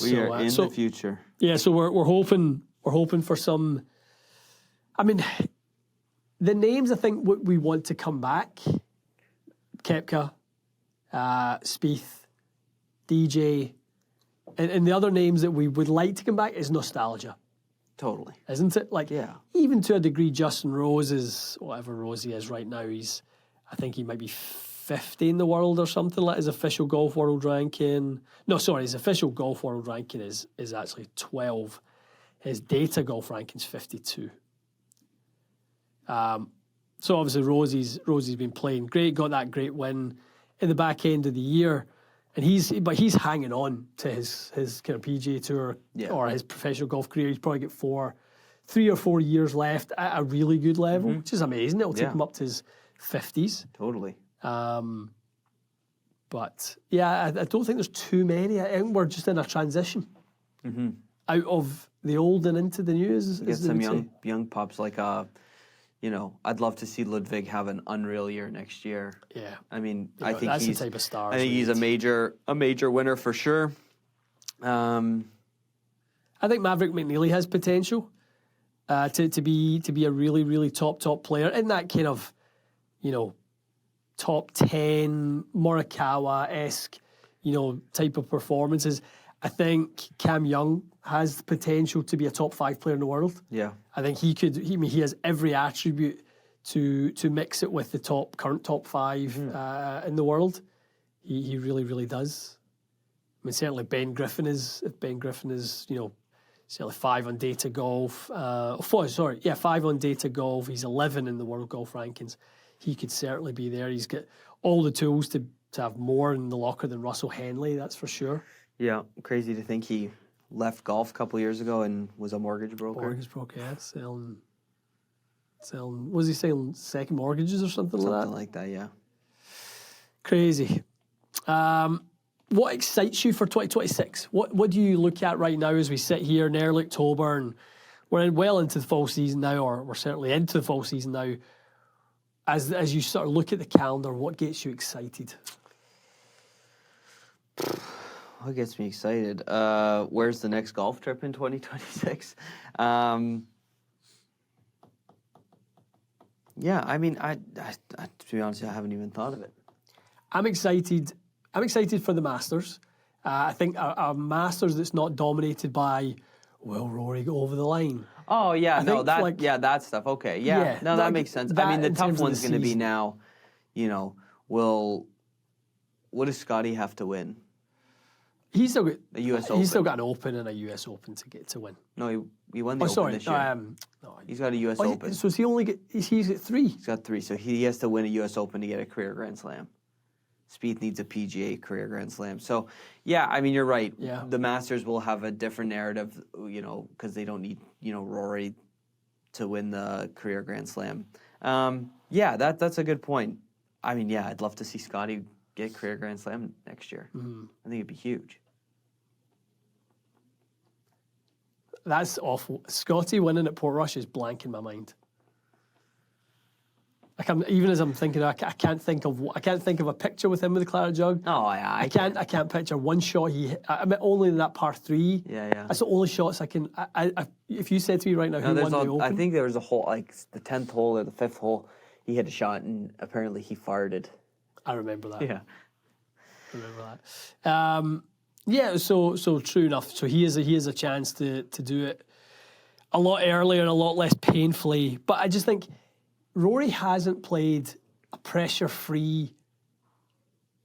We are in the future. Yeah, so we're hoping for some... I mean, the names I think we want to come back, Koepka, Spieth, DJ, and the other names that we would like to come back is nostalgia. Totally. Isn't it? Like, even to a degree, Justin Rose is, whatever Rose he is right now, I think he might be 50 in the world or something like his official golf world ranking. No, sorry, his official golf world ranking is actually 12. His data golf ranking's 52. So obviously Rosie's been playing great, got that great win in the back end of the year. And he's hanging on to his kind of PGA Tour or his professional golf career. He's probably got 3 or 4 years left at a really good level, which is amazing. It'll take him up to his 50s. Totally. But yeah, I don't think there's too many. I think we're just in a transition out of the old and into the new. Get some young pups like you know, I'd love to see Ludwig have an unreal year next year. Yeah, I mean, I think that's the type of star. I think he's a major winner for sure. I think Maverick McNeely has potential to be a really, really top player in that kind of, you know, top 10 Morikawa-esque, you know, type of performances. I think Cam Young has the potential to be a top 5 player in the world. Yeah. I think he could, he has every attribute to mix it with the current top 5 in the world. He really, really does. I mean, certainly Ben Griffin is, you know, certainly 5 on data golf. 5 on data golf. He's 11 in the world golf rankings. He could certainly be there. He's got all the tools to have more in the locker than Russell Henley, that's for sure. Yeah, crazy to think he left golf a couple of years ago and was a mortgage broker. Mortgage broker, yeah. Selling, was he selling second mortgages or something like that? Something like that, yeah. Crazy. what excites you for 2026? What do you look at right now as we sit here in early October and we're well into the fall season now, or we're certainly into the fall season now? As you sort of look at the calendar, what gets you excited? What gets me excited? Where's the next golf trip in 2026? Yeah, I mean, I to be honest, I haven't even thought of it. I'm excited for the Masters. I think a Masters that's not dominated by, will Rory go over the line? Oh, yeah, that stuff. Okay, yeah. No, that makes sense. I mean, the tough one's going to be now, what does Scotty have to win? He's still got the US Open. He's still got an Open and a US Open to win. No, he won the Open this year. No, he's got a US Open. So he's got 3? He's got 3, so he has to win a US Open to get a career Grand Slam. Spieth needs a PGA career Grand Slam. So, yeah, I mean, you're right. Yeah. The Masters will have a different narrative, because they don't need, Rory to win the career Grand Slam. Yeah, that's a good point. I mean, yeah, I'd love to see Scotty get career Grand Slam next year. Mm-hmm. I think it'd be huge. That's awful. Scotty winning at Portrush is blank in my mind. Even as I'm thinking, I can't think of a picture with him with the claret jug. Oh, yeah, I can't picture one shot he hit. I mean, only in that par 3. Yeah. That's the only shots I can. If you said to me right now, who won the Open? I think there was a hole, like the 10th hole or the 5th hole, he hit a shot and apparently he farted. I remember that. Yeah. I remember that. Yeah, so true enough. So he has a chance to do it a lot earlier and a lot less painfully. But I just think Rory hasn't played a pressure-free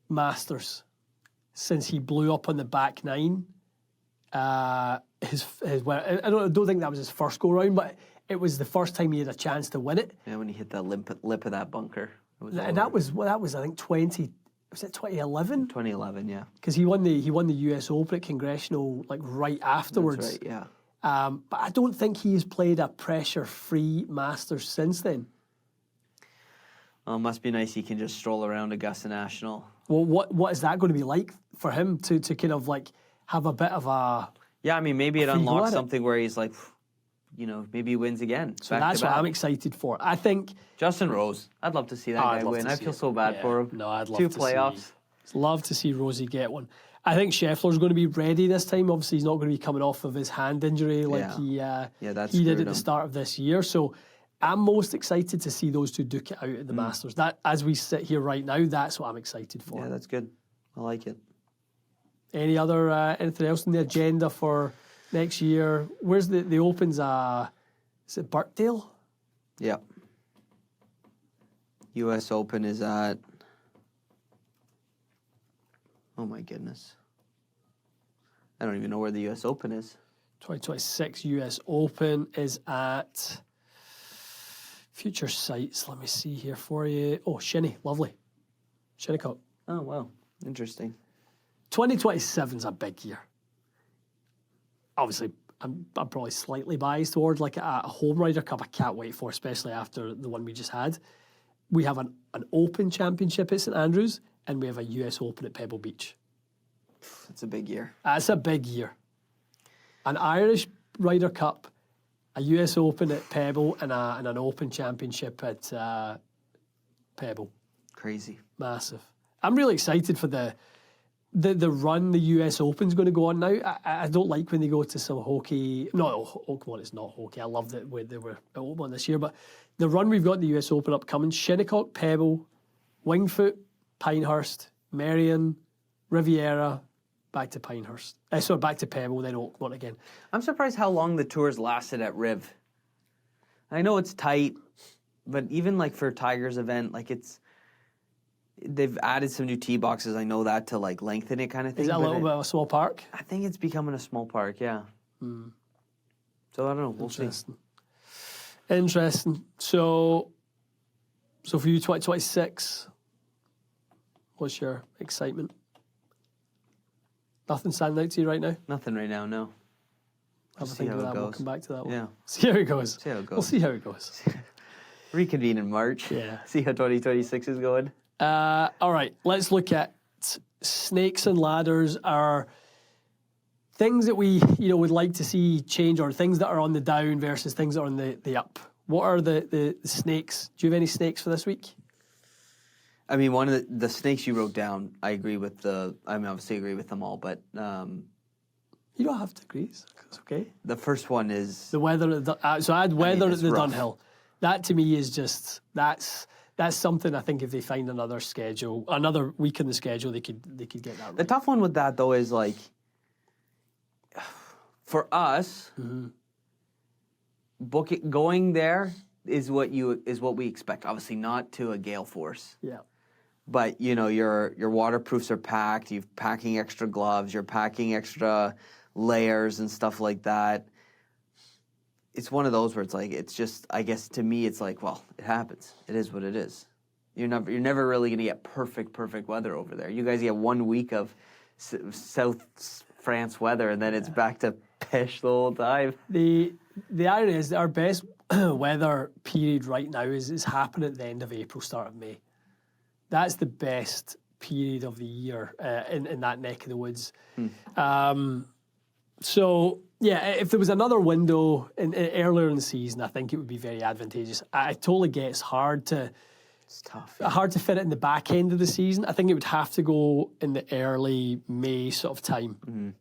Masters since he blew up on the back 9. I don't think that was his first go round, but it was the first time he had a chance to win it. Yeah, when he hit that lip of that bunker. That was I think 2011? 2011, yeah. Because he won the US Open at Congressional right afterwards. That's right, yeah. But I don't think he's played a pressure-free Masters since then. Well, it must be nice he can just stroll around Augusta National. Well, what is that going to be like for him to kind of have a bit of a... Yeah, I mean, maybe it unlocks something where he's like, maybe he wins again. So that's what I'm excited for. I think... Justin Rose. I'd love to see that guy win. I feel so bad for him. No, I'd love 2 to playoffs. Love to see Rosie get one. I think Scheffler's going to be ready this time. Obviously, he's not going to be coming off of his hand injury he did at the start of this year. So I'm most excited to see those two duke it out at the Masters. That, as we sit here right now, that's what I'm excited for. Yeah, that's good. I like it. Anything else on the agenda for next year? Where's the Opens? Is it Birkdale? Yeah. US Open is at... Oh, my goodness. I don't even know where the US Open is. 2026 US Open is at future sites. Let me see here for you. Oh, Shinny. Lovely. Shinnecock. Oh, wow. Interesting. 2027 is a big year. Obviously, I'm probably slightly biased towards a home Ryder Cup. I can't wait for, especially after the one we just had. We have an Open Championship at St Andrews, and we have a US Open at Pebble Beach. That's a big year. That's a big year. An Irish Ryder Cup, a US Open at Pebble, and an Open Championship at Pebble. Crazy. Massive. I'm really excited for the run the US Open's going to go on now. I don't like when they go to some hokey... No, Oakmont is not hokey. I love that they were at Oakmont this year. But the run we've got in the US Open upcoming, Shinnecock, Pebble, Wingfoot, Pinehurst, Merion, Riviera, back to Pinehurst. Back to Pebble, then Oakmont again. I'm surprised how long the tours lasted at Riv. I know it's tight, but even for Tiger's event, they've added some new tee boxes. I know that to lengthen it kind of thing. Is that a little bit of a small park? I think it's becoming a small park, yeah. So I don't know. We'll see. Interesting. So for you, 2026, what's your excitement? Nothing standing out to you right now? Nothing right now, no. Have a think of that. We'll come back to that one. Yeah. See how it goes. We'll see how it goes. Reconvene in March. Yeah. See how 2026 is going. All right, let's look at that snakes and ladders are things that we, would like to see change, or things that are on the down versus things that are on the up? What are the snakes? Do you have any snakes for this week? I mean, one of the snakes you wrote down, I obviously agree with them all, but... you don't have to agree. It's okay. The first one is... The weather. So I had weather at the rough. Dunhill. That to me is just... That's something I think if they find another week in the schedule, they could get that right. The tough one with that, though, is like... For us, going there is what we expect. Obviously, not to a gale force. Yeah. But your waterproofs are packed. You're packing extra gloves. You're packing extra layers and stuff like that. It's one of those where it's like, it's just, I guess to me, it's like, well, it happens. It is what it is. You're never really going to get perfect weather over there. You guys get 1 week of South France weather, and then it's back to pish the whole time. The irony is that our best weather period right now is happening at the end of April, start of May. That's the best period of the year in that neck of the woods. So, yeah, if there was another window earlier in the season, I think it would be very advantageous. I totally get it's tough. Yeah. Hard to fit it in the back end of the season. I think it would have to go in the early May sort of time.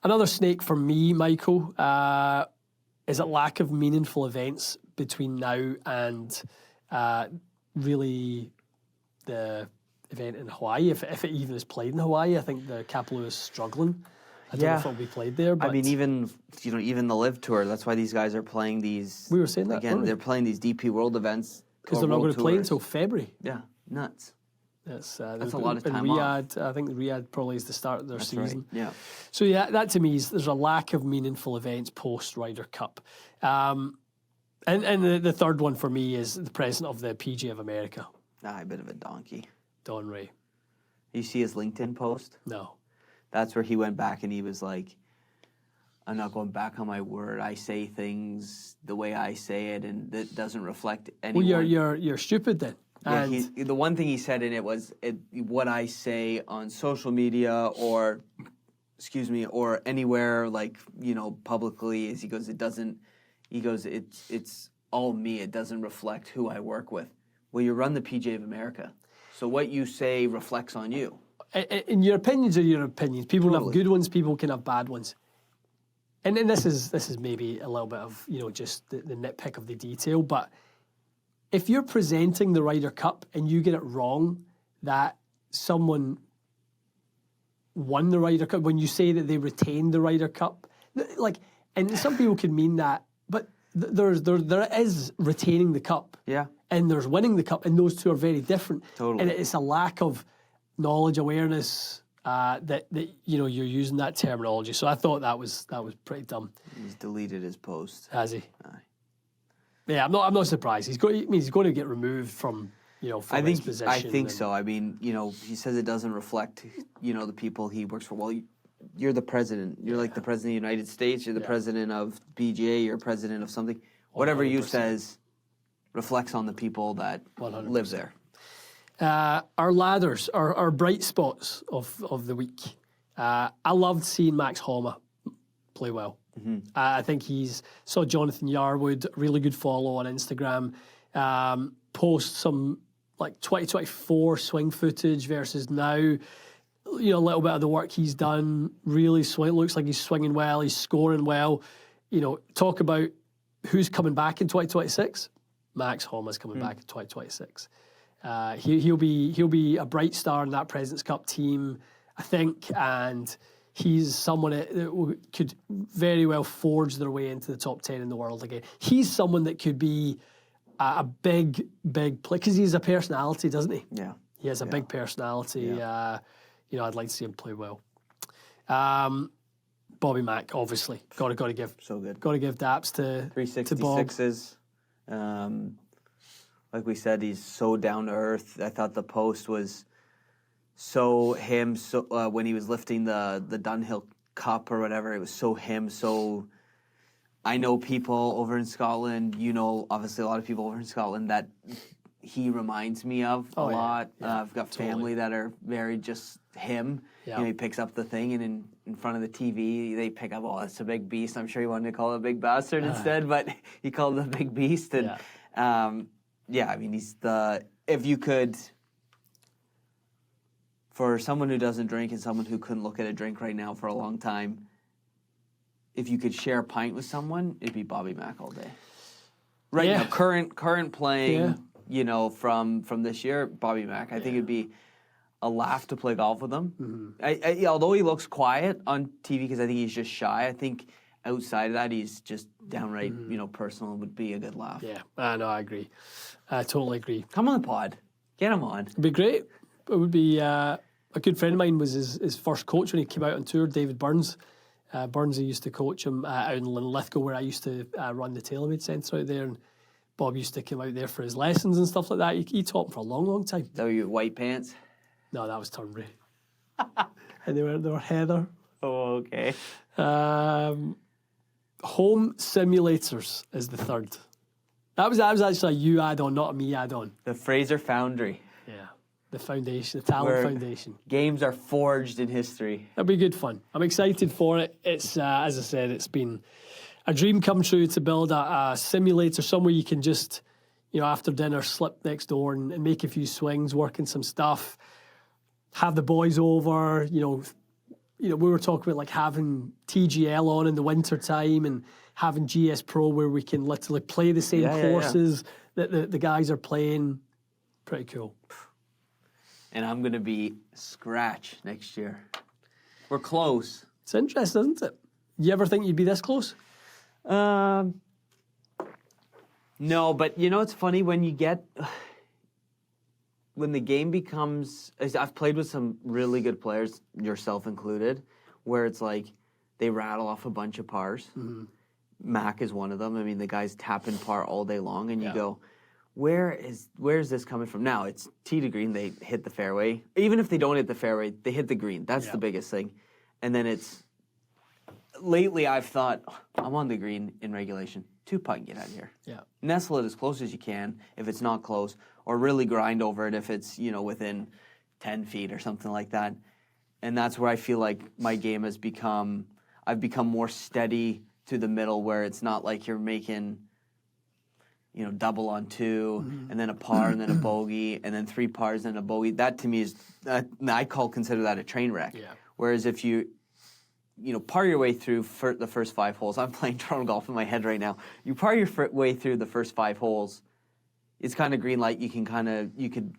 Another snake for me, Michael, is a lack of meaningful events between now and really the event in Hawaii. If it even is played in Hawaii, I think the Kapalua is struggling. I don't know if it'll be played there. But I mean, even the Live Tour. That's why these guys are playing these. We were saying that again. They're playing these DP World events because they're not going to play until February. Yeah, nuts. That's a lot of time off. I think Riyadh probably is the start of their season. Right. Yeah. So yeah, that to me is there's a lack of meaningful events post-Ryder Cup. And the third one for me is the president of the PGA of America. A bit of a donkey. Don Ray. You see his LinkedIn post? No. That's where he went back and he was like, I'm not going back on my word. I say things the way I say it, and that doesn't reflect anyone. Well, you're stupid then. Yeah, the one thing he said in it was what I say on social media or anywhere publicly is it's all me. It doesn't reflect who I work with. Well, you run the PGA of America, so what you say reflects on you. And your opinions are your opinions. People can have good ones. People can have bad ones. And then this is maybe a little bit of just the nitpick of the detail, but if you're presenting the Ryder Cup and you get it wrong that someone won the Ryder Cup, when you say that they retained the Ryder Cup, and some people can mean that, but there is retaining the cup, and there's winning the cup, and those two are very different. Totally. And it's a lack of knowledge, awareness that you're using that terminology. So I thought that was pretty dumb. He's deleted his post. Has he? Aye. Yeah, I'm not surprised. He's going to get removed from his position. I think so. I mean, he says it doesn't reflect the people he works for. Well, you're the president. You're like the president of the United States. You're the president of PGA. You're president of something. 100%. Whatever you says reflects on the people that 100%. live there. Our ladders, our bright spots of the week. I loved seeing Max Homa play well. Mm-hmm. I think saw Jonathan Yarwood, really good follow on Instagram, post some 2024 swing footage versus now. A little bit of the work he's done, really looks like he's swinging well, he's scoring well. Talk about who's coming back in 2026. Max Homa's coming back in 2026. He'll be a bright star in that President's Cup team, I think, and he's someone that could very well forge their way into the top 10 in the world again. He's someone that could be a big play, because he has a personality, doesn't he? Yeah. He has a big personality. Yeah. I'd like to see him play well. Bobby Mack, obviously. Got to give. So good. Got to give daps to 366s. Like we said, he's so down to earth. I thought the post was so him. So when he was lifting the Dunhill Cup or whatever, it was so him. So I know people over in Scotland. Obviously a lot of people over in Scotland that he reminds me of a lot. Yeah, I've got family that are very just him. Yeah. You know, he picks up the thing, and in front of the TV, they pick up, oh, it's a big beast. I'm sure he wanted to call it a big bastard instead, but he called it a big beast. And I mean, if you could, for someone who doesn't drink and someone who couldn't look at a drink right now for a long time, if you could share a pint with someone, it'd be Bobby Mack all day. Right now, current playing, you know, from this year, Bobby Mack. I think it'd be a laugh to play golf with him. Although he looks quiet on TV because I think he's just shy, I think outside of that, he's just downright, you know, personal. Would be a good laugh. Yeah, I agree. I totally agree. Come on the pod. Get him on. It'd be great. It would be a good friend of mine was his first coach when he came out on tour, David Burns. Burnsy used to coach him out in Linlithgow, where I used to run the TaylorMade Centre out there, and Bob used to come out there for his lessons and stuff like that. He taught him for a long, long time. Is that you white pants? No, that was Turnberry. And they were Heather. Oh, okay. Home simulators is the third. That was actually a you add-on, not a me add-on. The Fraser Foundry. Yeah. The foundation, the talent foundation. Games are forged in history. It'll be good fun. I'm excited for it. It's as I said, it's been a dream come true to build a simulator somewhere you can just, you know, after dinner slip next door and make a few swings, working some stuff, have the boys over. You know, we were talking about like having TGL on in the winter time and having GS Pro where we can literally play the same courses that the guys are playing. Pretty cool. And I'm going to be Scratch next year. We're close. It's interesting, isn't it? You ever think you'd be this close? No, but you know it's funny when the game becomes. I've played with some really good players, yourself included, where it's like they rattle off a bunch of pars. Mm-hmm. Mac is one of them. I mean, the guy's tapping par all day long, and you go, where is this coming from? Now it's tee to green. They hit the fairway. Even if they don't hit the fairway, they hit the green. That's the biggest thing. And then it's. Lately, I've thought, I'm on the green in regulation. 2-putt and get out of here. Yeah. Nestle it as close as you can if it's not close, or really grind over it if it's, you know, within 10 feet or something like that. And that's where I feel like my game has become, I've become more steady to the middle where it's not like you're making, you know, double on 2 and then a par and then a bogey and then 3 pars and a bogey. That to me is, consider that a train wreck. Yeah. Whereas if you par your way through the first 5 holes. I'm playing Toronto golf in my head right now. You par your way through the first 5 holes. It's kind of green light. You can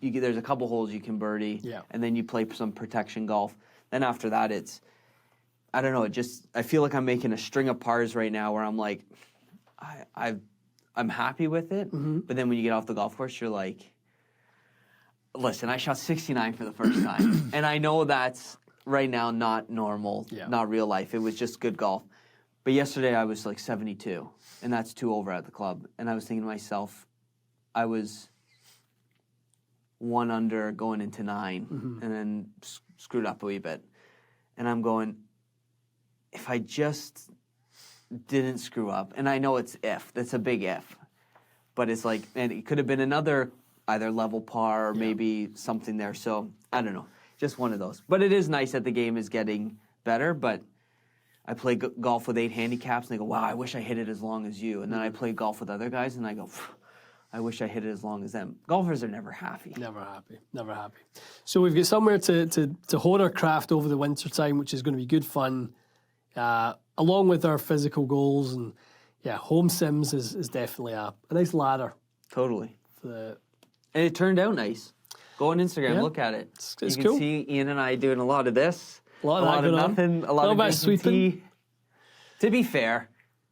there's a couple holes you can birdie, and then you play some protection golf. Then after that, it's, I don't know. I feel like I'm making a string of pars right now where I'm like, I'm happy with it. Mm-hmm. But then when you get off the golf course, you're like, listen, I shot 69 for the first time, and I know that's. Right now, not normal, not real life. It was just good golf. But yesterday, I was like 72, and that's 2 over at the club. And I was thinking to myself, I was 1 under going into 9, and then screwed up a wee bit. And I'm going, if I just didn't screw up, and I know it's if, that's a big if, but it's like, and it could have been another either level par or maybe something there. So I don't know. Just one of those. But it is nice that the game is getting better, but I play golf with 8 handicaps, and they go, wow, I wish I hit it as long as you. And then I play golf with other guys, and I go, I wish I hit it as long as them. Golfers are never happy. Never happy. Never happy. So we've got somewhere to hone our craft over the winter time, which is going to be good fun, along with our physical goals. And, home sims is definitely a nice ladder. Totally. And it turned out nice. Go on Instagram, look at it. It's you can cool. see Ian and I doing a lot of this, a lot of nothing, a lot of bit sweeping. To be fair,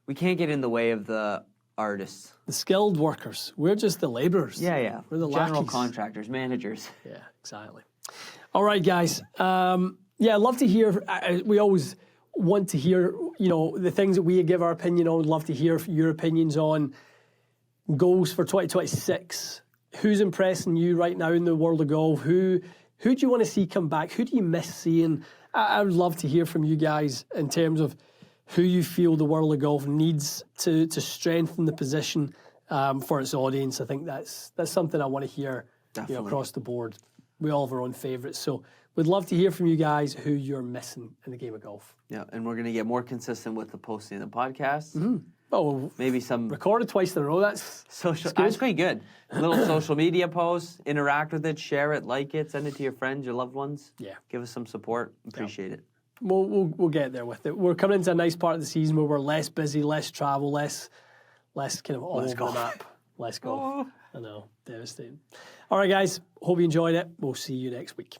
we can't get in the way of the artists. The skilled workers. We're just the labourers. Yeah. We're the general lackeys. Contractors, managers. Yeah, exactly. All right, guys. I'd love to hear. We always want to hear, the things that we give our opinion on. We'd love to hear your opinions on goals for 2026. Who's impressing you right now in the world of golf? Who do you want to see come back? Who do you miss seeing? I would love to hear from you guys in terms of who you feel the world of golf needs to strengthen the position for its audience. I think that's something I want to hear across the board. We all have our own favourites. So we'd love to hear from you guys who you're missing in the game of golf. Yeah, and we're going to get more consistent with the posting of the podcast. Mm-hmm. Oh, maybe some recorded twice in a row. That's social. That's quite good. Little social media posts, interact with it, share it, like it, send it to your friends, your loved ones. Yeah, give us some support. Appreciate it. We'll get there with it. We're coming into a nice part of the season where we're less busy, less travel, less kind of all over the map. Less golf. I know, devastating. All right, guys. Hope you enjoyed it. We'll see you next week.